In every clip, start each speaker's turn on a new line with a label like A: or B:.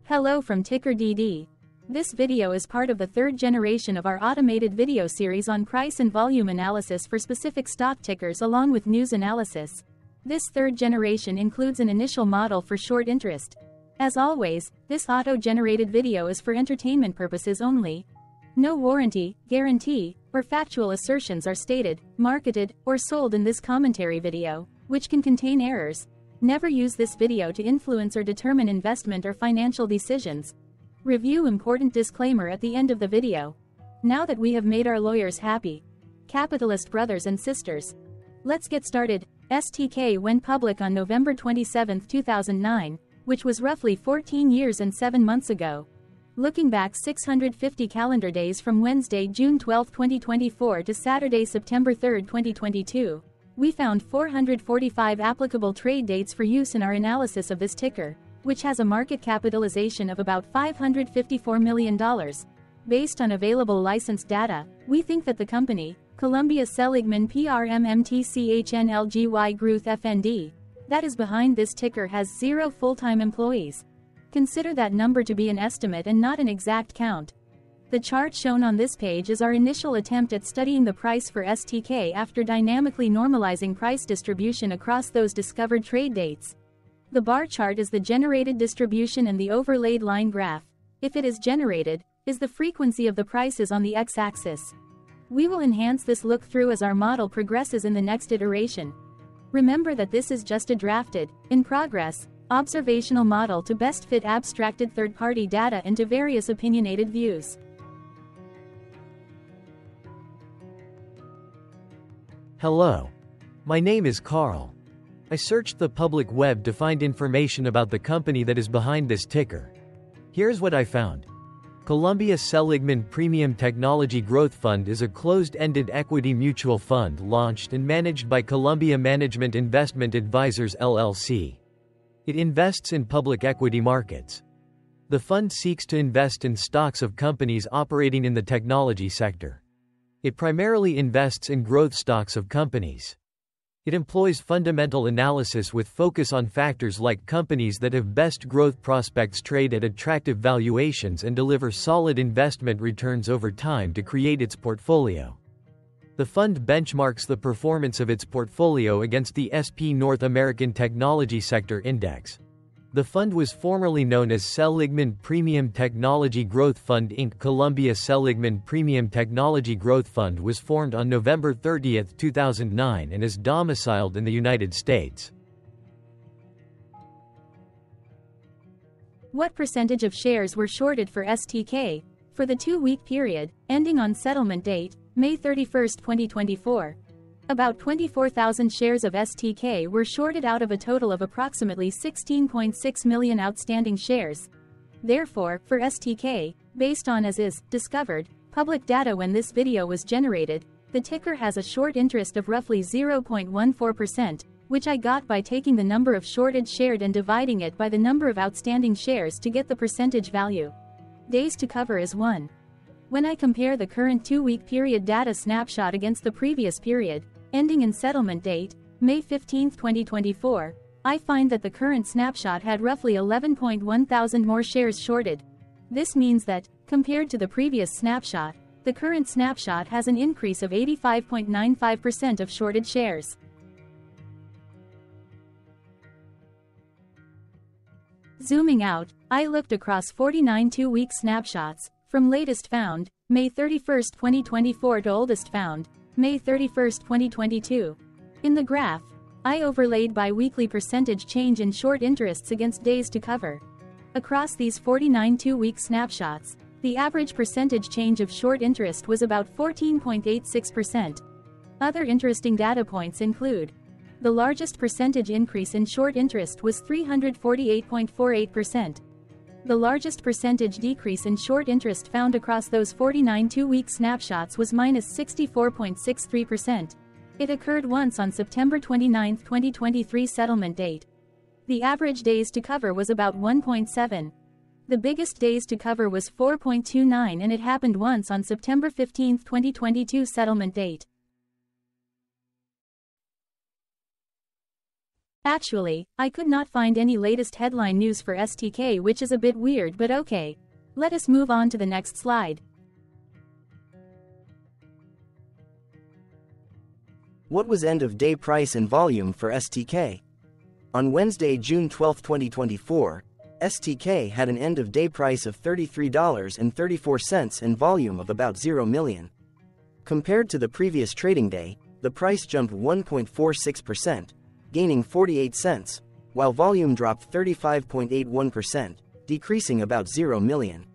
A: Hello from TickerDD. This video is part of the third generation of our automated video series on price and volume analysis for specific stock tickers along with news analysis. This third generation includes an initial model for short interest. As always, this auto-generated video is for entertainment purposes only. No warranty, guarantee, or factual assertions are stated, marketed, or sold in this commentary video, which can contain errors. Never use this video to influence or determine investment or financial decisions. Review important disclaimer at the end of the video. Now that we have made our lawyers happy, capitalist brothers and sisters, let's get started. STK went public on November 27, 2009, which was roughly 14 years and 7 months ago. Looking back 650 calendar days from Wednesday, June 12, 2024 to Saturday, September 3, 2022, we found 445 applicable trade dates for use in our analysis of this ticker, which has a market capitalization of about $554 million. Based on available licensed data, we think that the company, Columbia Seligman PRMMTCHNLGY Gruth FND, that is behind this ticker has 0 full-time employees. Consider that number to be an estimate and not an exact count. The chart shown on this page is our initial attempt at studying the price for STK after dynamically normalizing price distribution across those discovered trade dates. The bar chart is the generated distribution and the overlaid line graph, if it is generated, is the frequency of the prices on the x-axis. We will enhance this look-through as our model progresses in the next iteration. Remember that this is just a drafted, in progress, observational model to best fit abstracted third-party data into various opinionated views.
B: Hello. My name is Carl. I searched the public web to find information about the company that is behind this ticker. Here's what I found. Columbia Seligman Premium Technology Growth Fund is a closed-ended equity mutual fund launched and managed by Columbia Management Investment Advisors LLC. It invests in public equity markets. The fund seeks to invest in stocks of companies operating in the technology sector. It primarily invests in growth stocks of companies. It employs fundamental analysis with focus on factors like companies that have best growth prospects, trade at attractive valuations, and deliver solid investment returns over time to create its portfolio. The fund benchmarks the performance of its portfolio against the S&P North American Technology Sector Index. The fund was formerly known as Seligman Premium Technology Growth Fund Inc. Columbia Seligman Premium Technology Growth Fund was formed on November 30, 2009 and is domiciled in the United States.
A: What percentage of shares were shorted for STK for the 2-week period, ending on settlement date, May 31, 2024? About 24,000 shares of STK were shorted out of a total of approximately 16.6 million outstanding shares. Therefore, for STK, based on as is discovered public data when this video was generated, the ticker has a short interest of roughly 0.14%, which I got by taking the number of shorted shared and dividing it by the number of outstanding shares to get the percentage value. Days to cover is 1. When I compare the current 2-week period data snapshot against the previous period, ending in settlement date, May 15, 2024, I find that the current snapshot had roughly 11.1 thousand more shares shorted. This means that, compared to the previous snapshot, the current snapshot has an increase of 85.95% of shorted shares. Zooming out, I looked across 49 2-week snapshots, from latest found, May 31, 2024 to oldest found, May 31, 2022. In the graph, I overlaid bi-weekly percentage change in short interests against days to cover. Across these 49 2-week snapshots, the average percentage change of short interest was about 14.86%. Other interesting data points include: the largest percentage increase in short interest was 348.48%. The largest percentage decrease in short interest found across those 49 2-week snapshots was -64.63%. It occurred once on September 29, 2023 settlement date. The average days to cover was about 1.7. The biggest days to cover was 4.29 and it happened once on September 15, 2022 settlement date. Actually, I could not find any latest headline news for STK, which is a bit weird, but okay. Let us move on to the next slide.
C: What was end-of-day price and volume for STK? On Wednesday, June 12, 2024, STK had an end-of-day price of $33.34 and volume of about 0 million. Compared to the previous trading day, the price jumped 1.46%, gaining 48 cents, while volume dropped 35.81%, decreasing about 0 million.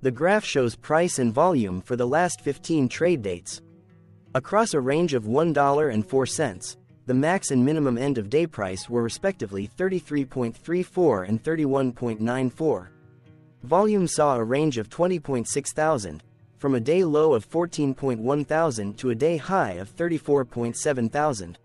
C: The graph shows price and volume for the last 15 trade dates. Across a range of $1.04, the max and minimum end-of-day price were respectively 33.34 and 31.94. Volume saw a range of 20.6 thousand, from a day low of 14.1 thousand to a day high of 34.7 thousand.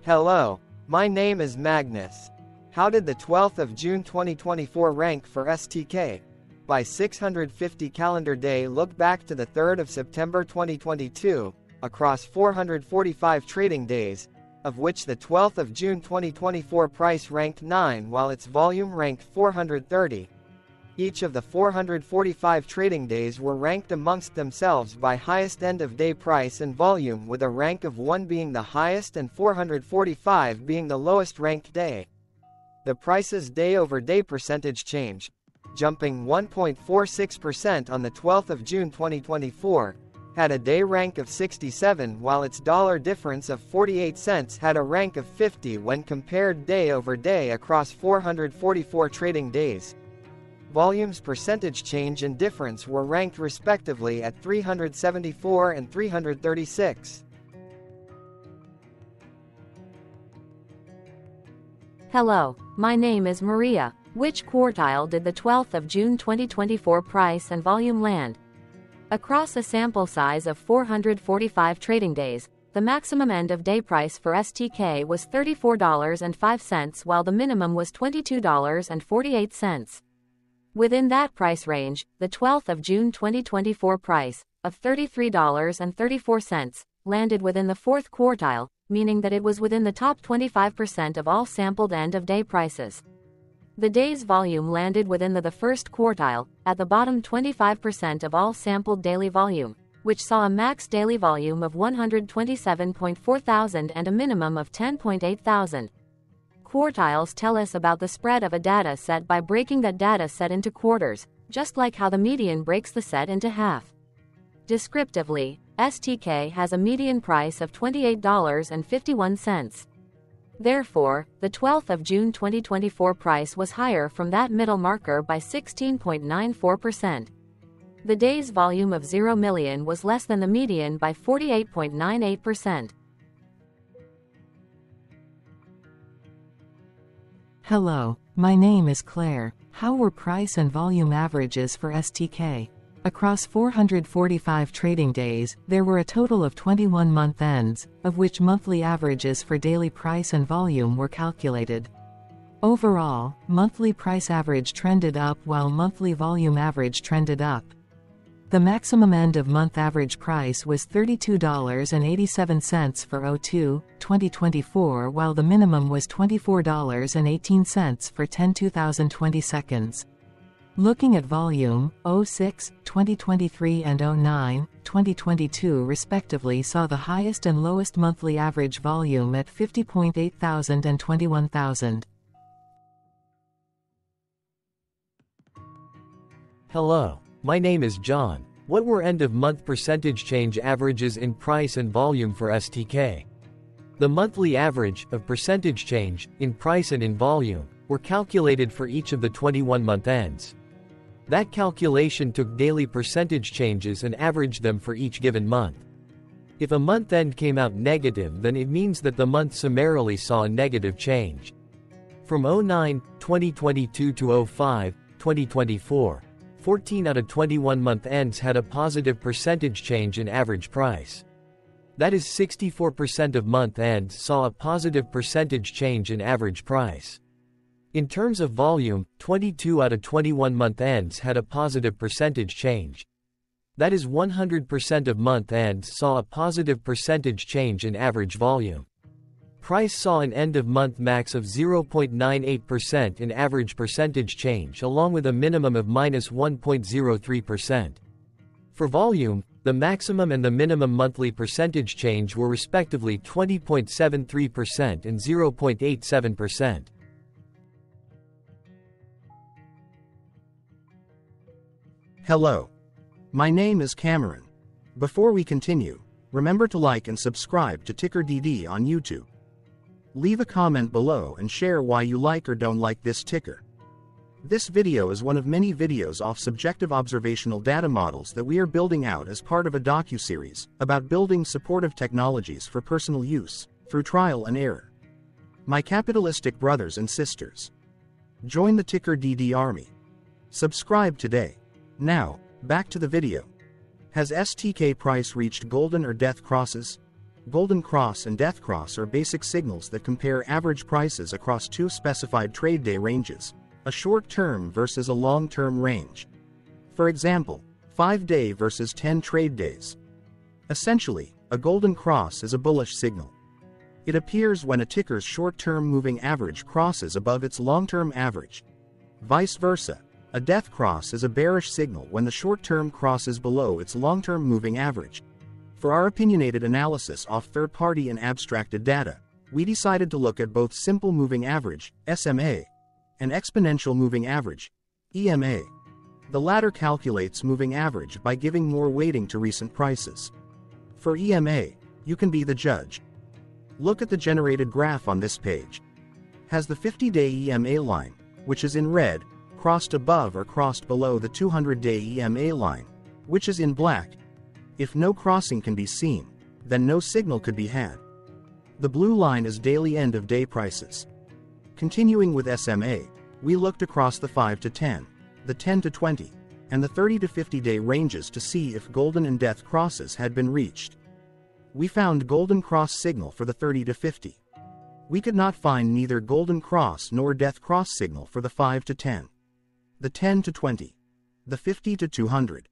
D: Hello, my name is Magnus. How did the 12th of June 2024 rank for STK? By 650 calendar day, look back to the 3rd of September 2022, across 445 trading days, of which the 12th of June 2024 price ranked 9 while its volume ranked 430. Each of the 445 trading days were ranked amongst themselves by highest end-of-day price and volume, with a rank of 1 being the highest and 445 being the lowest ranked day. The price's day-over-day percentage change, jumping 1.46% on the 12th of June 2024, had a day rank of 67, while its dollar difference of 48 cents had a rank of 50 when compared day over day across 444 trading days. Volume's percentage change and difference were ranked respectively at 374 and 336.
E: Hello, my name is Maria. Which quartile did the 12th of June 2024 price and volume land? Across a sample size of 445 trading days, the maximum end-of-day price for STK was $34.05 while the minimum was $22.48. Within that price range, the 12th of June 2024 price, of $33.34, landed within the fourth quartile, meaning that it was within the top 25% of all sampled end-of-day prices. The day's volume landed within the first quartile, at the bottom 25% of all sampled daily volume, which saw a max daily volume of 127.4 thousand and a minimum of 10.8 thousand. Quartiles tell us about the spread of a data set by breaking that data set into quarters, just like how the median breaks the set into half. Descriptively, STK has a median price of $28.51. Therefore, the 12th of June 2024 price was higher from that middle marker by 16.94%. The day's volume of 0 million was less than the median by 48.98%.
F: Hello, my name is Claire. How were price and volume averages for STK? Across 445 trading days, there were a total of 21 month ends, of which monthly averages for daily price and volume were calculated. Overall, monthly price average trended up while monthly volume average trended up. The maximum end-of-month average price was $32.87 for 02/2024, while the minimum was $24.18 for 10/2020 seconds. Looking at volume, 06/2023 and 09/2022 respectively saw the highest and lowest monthly average volume at 50.8 thousand and 21,000.
B: Hello, my name is John. What were end-of-month percentage change averages in price and volume for STK? The monthly average of percentage change in price and in volume were calculated for each of the 21-month ends. That calculation took daily percentage changes and averaged them for each given month. If a month end came out negative, then it means that the month summarily saw a negative change. From 09/2022 to 05/2024, 14 out of 21 month ends had a positive percentage change in average price. That is 64% of month ends saw a positive percentage change in average price. In terms of volume, 22 out of 21 month ends had a positive percentage change. That is 100% of month ends saw a positive percentage change in average volume. Price saw an end-of-month max of 0.98% in average percentage change along with a minimum of -1.03%. For volume, the maximum and the minimum monthly percentage change were respectively 20.73% and 0.87%.
G: Hello. My name is Cameron. Before we continue, remember to like and subscribe to TickerDD on YouTube. Leave a comment below and share why you like or don't like this ticker. This video is one of many videos off subjective observational data models that we are building out as part of a docu-series about building supportive technologies for personal use, through trial and error. My capitalistic brothers and sisters, join the TickerDD army. Subscribe today. Now, back to the video. Has STK price reached golden or death crosses? Golden cross and death cross are basic signals that compare average prices across two specified trade day ranges, a short-term versus a long-term range. For example, 5-day versus 10 trade days. Essentially, a golden cross is a bullish signal. It appears when a ticker's short-term moving average crosses above its long-term average. Vice versa, a death cross is a bearish signal when the short-term crosses below its long-term moving average. For our opinionated analysis off third-party and abstracted data, we decided to look at both simple moving average, SMA, and exponential moving average, EMA. The latter calculates moving average by giving more weighting to recent prices. For EMA, you can be the judge. Look at the generated graph on this page. Has the 50-day EMA line, which is in red, crossed above or crossed below the 200-day EMA line, which is in black? If no crossing can be seen, then no signal could be had. The blue line is daily end-of-day prices. Continuing with SMA, we looked across the 5 to 10, the 10 to 20, and the 30 to 50-day ranges to see if golden and death crosses had been reached. We found golden cross signal for the 30 to 50. We could not find neither golden cross nor death cross signal for the 5 to 10, the 10 to 20, the 50 to 200.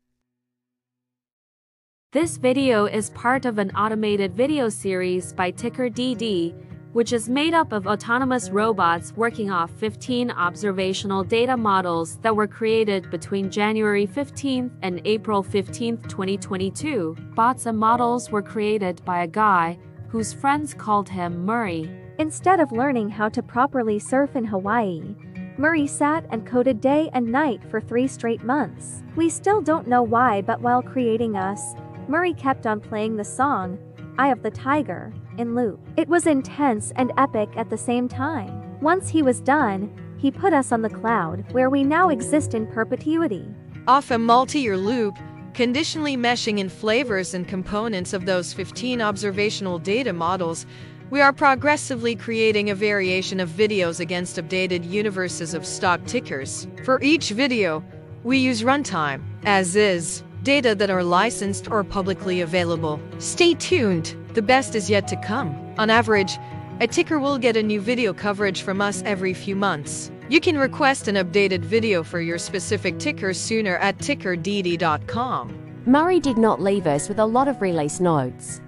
E: This video is part of an automated video series by TickerDD, which is made up of autonomous robots working off 15 observational data models that were created between January 15th and April 15th, 2022. Bots and models were created by a guy whose friends called him Murray.
H: Instead of learning how to properly surf in Hawaii, Murray sat and coded day and night for 3 straight months. We still don't know why, but while creating us, Murray kept on playing the song, Eye of the Tiger, in loop. It was intense and epic at the same time. Once he was done, he put us on the cloud, where we now exist in perpetuity.
I: Off a multi-year loop, conditionally meshing in flavors and components of those 15 observational data models, we are progressively creating a variation of videos against updated universes of stock tickers. For each video, we use runtime, as is, data that are licensed or publicly available. Stay tuned, the best is yet to come. On average, a ticker will get a new video coverage from us every few months. You can request an updated video for your specific ticker sooner at TickerDD.com.
J: Murray did not leave us with a lot of release notes.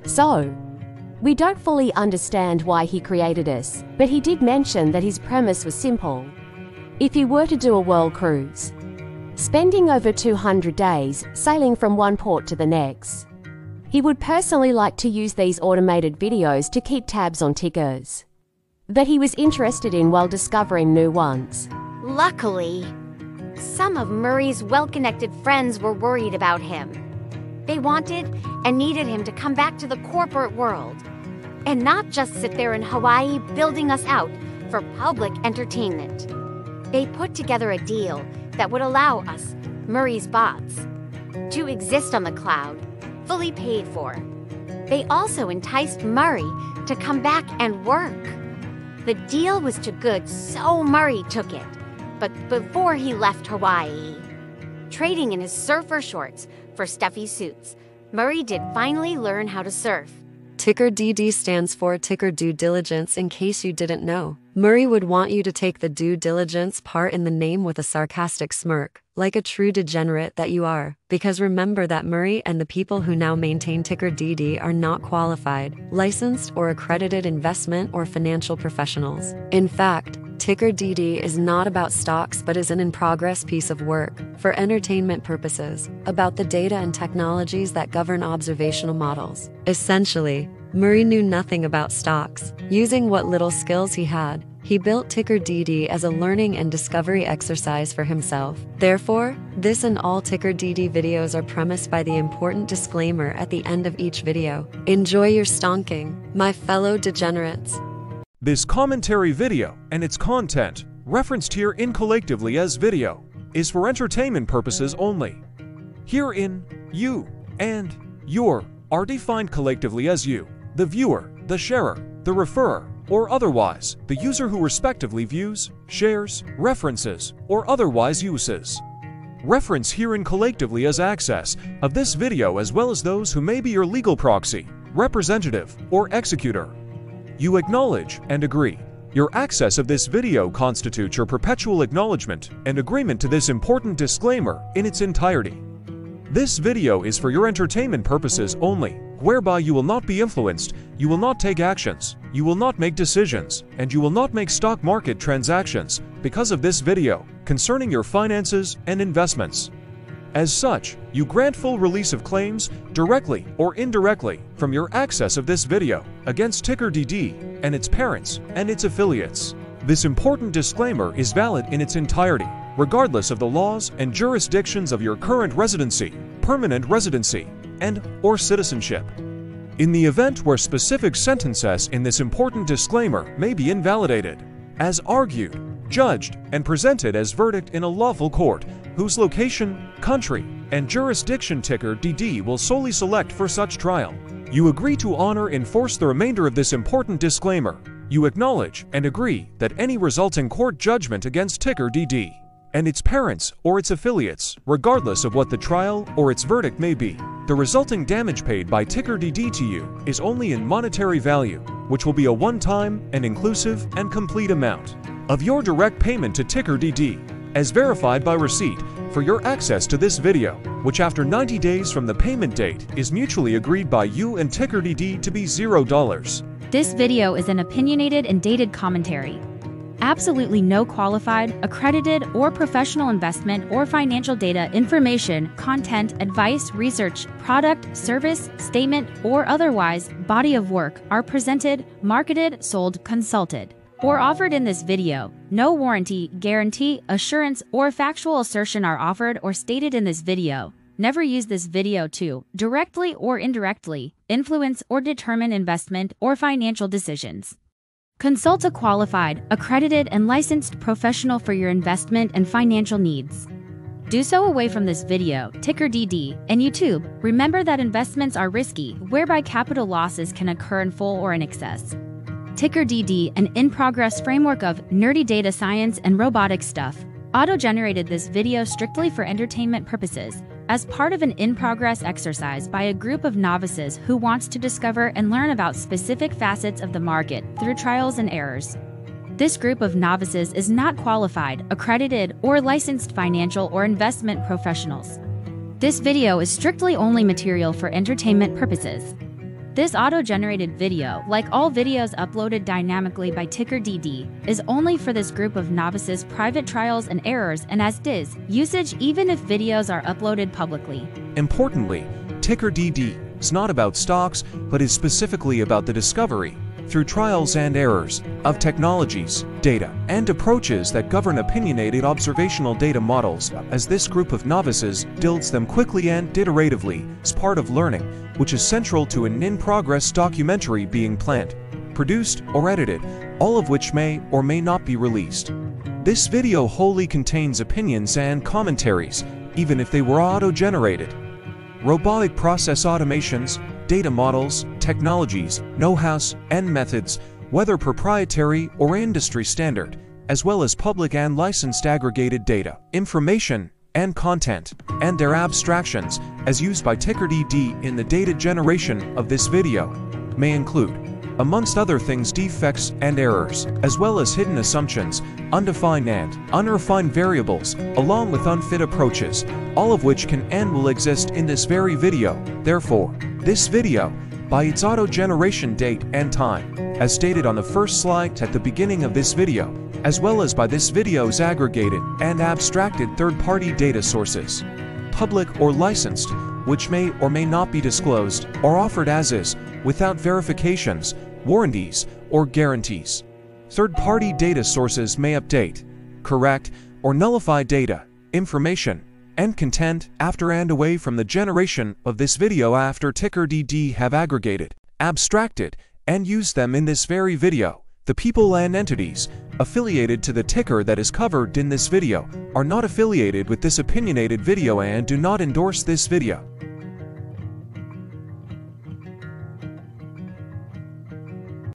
J: So, we don't fully understand why he created us, but he did mention that his premise was simple. If he were to do a world cruise, spending over 200 days sailing from one port to the next, he would personally like to use these automated videos to keep tabs on tickers that he was interested in while discovering new ones.
K: Luckily, some of Murray's well-connected friends were worried about him. They wanted and needed him to come back to the corporate world and not just sit there in Hawaii building us out for public entertainment. They put together a deal that would allow us, Murray's bots, to exist on the cloud, fully paid for. They also enticed Murray to come back and work. The deal was too good, so Murray took it. But before he left Hawaii, trading in his surfer shorts for stuffy suits, Murray did finally learn how to surf.
L: TickerDD stands for Ticker Due Diligence, in case you didn't know. Murray would want you to take the due diligence part in the name with a sarcastic smirk, like a true degenerate that you are. Because remember that Murray and the people who now maintain TickerDD are not qualified, licensed, or accredited investment or financial professionals. In fact, TickerDD is not about stocks but is an in-progress piece of work, for entertainment purposes, about the data and technologies that govern observational models. Essentially, Murray knew nothing about stocks. Using what little skills he had, he built TickerDD as a learning and discovery exercise for himself. Therefore, this and all TickerDD videos are premised by the important disclaimer at the end of each video. Enjoy your stonking, my fellow degenerates.
M: This commentary video and its content, referenced here collectively as video, is for entertainment purposes only. Herein, you and your are defined collectively as you, the viewer, the sharer, the referrer, or otherwise, the user who respectively views, shares, references, or otherwise uses. Reference herein collectively as access of this video as well as those who may be your legal proxy, representative, or executor. You acknowledge and agree. Your access of this video constitutes your perpetual acknowledgement and agreement to this important disclaimer in its entirety. This video is for your entertainment purposes only, whereby you will not be influenced, you will not take actions, you will not make decisions, and you will not make stock market transactions because of this video concerning your finances and investments. As such, you grant full release of claims, directly or indirectly, from your access of this video against TickerDD and its parents and its affiliates. This important disclaimer is valid in its entirety, regardless of the laws and jurisdictions of your current residency, permanent residency, and/or citizenship. In the event where specific sentences in this important disclaimer may be invalidated, as argued, judged, and presented as verdict in a lawful court, whose location, country, and jurisdiction TickerDD will solely select for such trial, you agree to honor and enforce the remainder of this important disclaimer. You acknowledge and agree that any resulting court judgment against TickerDD and its parents or its affiliates, regardless of what the trial or its verdict may be, the resulting damage paid by TickerDD to you is only in monetary value, which will be a one-time and inclusive and complete amount of your direct payment to TickerDD, as verified by receipt, for your access to this video, which after 90 days from the payment date is mutually agreed by you and TickerDD to be $0.
N: This video is an opinionated and dated commentary. Absolutely no qualified, accredited, or professional investment or financial data, information, content, advice, research, product, service, statement, or otherwise body of work are presented, marketed, sold, consulted, or offered in this video. No warranty, guarantee, assurance, or factual assertion are offered or stated in this video. Never use this video to, directly or indirectly, influence or determine investment or financial decisions. Consult a qualified, accredited, and licensed professional for your investment and financial needs. Do so away from this video, TickerDD, and YouTube. Remember that investments are risky, whereby capital losses can occur in full or in excess. TickerDD, an in-progress framework of nerdy data science and robotic stuff, auto-generated this video strictly for entertainment purposes, as part of an in-progress exercise by a group of novices who wants to discover and learn about specific facets of the market through trials and errors. This group of novices is not qualified, accredited, or licensed financial or investment professionals. This video is strictly only material for entertainment purposes. This auto-generated video, like all videos uploaded dynamically by TickerDD, is only for this group of novices' private trials and errors and as is usage even if videos are uploaded publicly.
M: Importantly, TickerDD is not about stocks but is specifically about the discovery, through trials and errors, of technologies, data, and approaches that govern opinionated observational data models, as this group of novices builds them quickly and iteratively as part of learning, which is central to an in-progress documentary being planned, produced, or edited, all of which may or may not be released. This video wholly contains opinions and commentaries, even if they were auto-generated. Robotic process automations, data models, technologies, know-hows, and methods, whether proprietary or industry standard, as well as public and licensed aggregated data, information, and content, and their abstractions, as used by TickerDD in the data generation of this video, may include, amongst other things, defects and errors, as well as hidden assumptions, undefined and unrefined variables, along with unfit approaches, all of which can and will exist in this very video. Therefore, this video, by its auto-generation date and time, as stated on the first slide at the beginning of this video, as well as by this video's aggregated and abstracted third-party data sources, public or licensed, which may or may not be disclosed or offered as is, without verifications, warranties, or guarantees. Third-party data sources may update, correct, or nullify data, information, and content after and away from the generation of this video after TickerDD have aggregated, abstracted, and used them in this very video. The people and entities affiliated to the ticker that is covered in this video are not affiliated with this opinionated video and do not endorse this video.